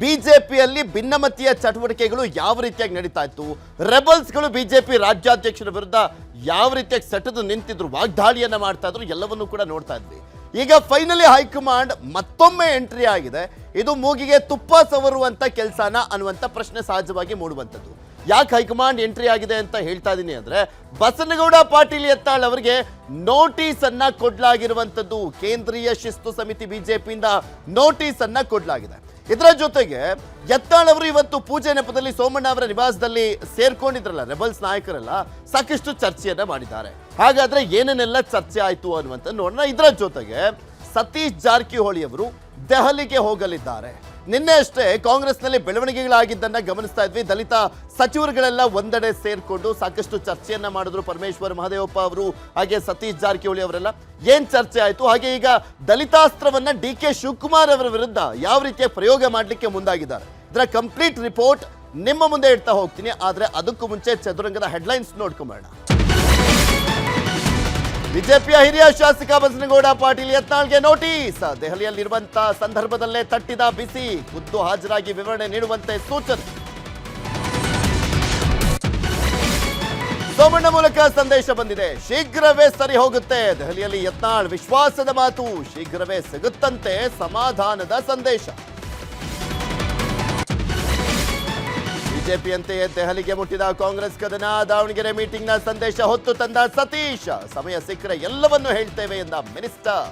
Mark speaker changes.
Speaker 1: ಬಿಜೆಪಿಯಲ್ಲಿ ಭಿನ್ನಮತೀಯ ಚಟುವಟಿಕೆಗಳು ಯಾವ ರೀತಿಯಾಗಿ ನಡೀತಾ ಇತ್ತು, ರೆಬಲ್ಸ್ಗಳು ಬಿಜೆಪಿ ರಾಜ್ಯಾಧ್ಯಕ್ಷರ ವಿರುದ್ಧ ಯಾವ ರೀತಿಯಾಗಿ ಸೆಟೆದು ನಿಂತಿದ್ರು, ವಾಗ್ದಾಳಿಯನ್ನ ಮಾಡ್ತಾ ಇದ್ರು, ಎಲ್ಲವನ್ನೂ ಕೂಡ ನೋಡ್ತಾ ಇದ್ವಿ. ಈಗ ಫೈನಲಿ ಹೈಕಮಾಂಡ್ ಮತ್ತೊಮ್ಮೆ ಎಂಟ್ರಿ ಆಗಿದೆ. ಇದು ಮೂಗಿಗೆ ತುಪ್ಪ ಸವರುವಂತ ಕೆಲಸನ ಅನ್ನುವಂತ ಪ್ರಶ್ನೆ ಸಹಜವಾಗಿ ಮೂಡುವಂಥದ್ದು. ಯಾಕೆ ಹೈಕಮಾಂಡ್ ಎಂಟ್ರಿ ಆಗಿದೆ ಅಂತ ಹೇಳ್ತಾ ಇದ್ದೀನಿ ಅಂದ್ರೆ, ಬಸನಗೌಡ ಪಾಟೀಲ್ ಯತ್ನಾಳ್ ಅವರಿಗೆ ನೋಟಿಸ್ ಅನ್ನ ಕೊಡ್ಲಾಗಿರುವಂತದ್ದು. ಕೇಂದ್ರೀಯ ಶಿಸ್ತು ಸಮಿತಿ ಬಿಜೆಪಿಯಿಂದ ನೋಟಿಸ್ ಅನ್ನ ಕೊಡ್ಲಾಗಿದೆ. ಇದರ ಜೊತೆಗೆ ಯತ್ನಾಳ್ ಅವರು ಇವತ್ತು ಪೂಜೆ ನೆಪದಲ್ಲಿ ಸೋಮಣ್ಣ ಅವರ ನಿವಾಸದಲ್ಲಿ ಸೇರ್ಕೊಂಡಿದ್ರಲ್ಲ ರೆಬಲ್ಸ್ ನಾಯಕರೆಲ್ಲ, ಸಾಕಷ್ಟು ಚರ್ಚೆಯನ್ನ ಮಾಡಿದ್ದಾರೆ. ಹಾಗಾದ್ರೆ ಏನೇನೆಲ್ಲ ಚರ್ಚೆ ಆಯ್ತು ಅನ್ನುವಂತ ನೋಡೋಣ. ಇದರ ಜೊತೆಗೆ ಸತೀಶ್ ಜಾರಕಿಹೊಳಿ ಅವರು ದೆಹಲಿಗೆ ಹೋಗಲಿದ್ದಾರೆ. ನಿನ್ನೆ ಅಷ್ಟೇ ಕಾಂಗ್ರೆಸ್ನಲ್ಲಿ ಬೆಳವಣಿಗೆಗಳಾಗಿದ್ದನ್ನ ಗಮನಿಸ್ತಾ ಇದ್ವಿ. ದಲಿತ ಸಚಿವರುಗಳೆಲ್ಲ ಒಂದೆಡೆ ಸೇರ್ಕೊಂಡು ಸಾಕಷ್ಟು ಚರ್ಚೆಯನ್ನ ಮಾಡಿದ್ರು. ಪರಮೇಶ್ವರ್ ಮಹದೇವಪ್ಪ ಅವರು ಹಾಗೆ ಸತೀಶ್ ಜಾರಕಿಹೊಳಿ ಅವರೆಲ್ಲ ಏನ್ ಚರ್ಚೆ ಆಯ್ತು, ಹಾಗೆ ಈಗ ದಲಿತಾಸ್ತ್ರವನ್ನ DK ಶಿವಕುಮಾರ್ ಅವರ ವಿರುದ್ಧ ಯಾವ ರೀತಿಯ ಪ್ರಯೋಗ ಮಾಡಲಿಕ್ಕೆ ಮುಂದಾಗಿದ್ದಾರೆ, ಇದರ ಕಂಪ್ಲೀಟ್ ರಿಪೋರ್ಟ್ ನಿಮ್ಮ ಮುಂದೆ ಇಡ್ತಾ ಹೋಗ್ತೀನಿ. ಆದ್ರೆ ಅದಕ್ಕೂ ಮುಂಚೆ ಚದುರಂಗದ ಹೆಡ್ಲೈನ್ಸ್ ನೋಡ್ಕೊಂಬೇಡ. ಬಿಜೆಪಿಯ ಹಿರಿಯ ಶಾಸಕ ಬಸನಗೌಡ ಪಾಟೀಲ್ ಯತ್ನಾಳ್ಗೆ ನೋಟಿಸ್. ದೆಹಲಿಯಲ್ಲಿರುವಂತ ಸಂದರ್ಭದಲ್ಲೇ ತಟ್ಟಿದ ಬಿಸಿ. ಖುದ್ದು ಹಾಜರಾಗಿ ವಿವರಣೆ ನೀಡುವಂತೆ ಸೂಚನೆ. ಸೋಮಣ್ಣ ಮೂಲಕ ಸಂದೇಶ ಬಂದಿದೆ. ಶೀಘ್ರವೇ ಸರಿ ಹೋಗುತ್ತೆ. ದೆಹಲಿಯಲ್ಲಿ ಯತ್ನಾಳ್ ವಿಶ್ವಾಸದ ಮಾತು. ಶೀಘ್ರವೇ ಸಿಗುತ್ತಂತೆ ಸಮಾಧಾನದ ಸಂದೇಶ. ಬಿಜೆಪಿಯಂತೆಯೇ ದೆಹಲಿಗೆ ಮುಟ್ಟಿದ ಕಾಂಗ್ರೆಸ್ ಕದನ. ದಾವಣಗೆರೆ ಮೀಟಿಂಗ್ನ ಸಂದೇಶ ಹೊತ್ತು ತಂದ ಸತೀಶ್. ಸಮಯ ಸಿಕ್ಕರೆ ಎಲ್ಲವನ್ನೂ ಹೇಳ್ತೇವೆ ಎಂದ ಮಿನಿಸ್ಟರ್.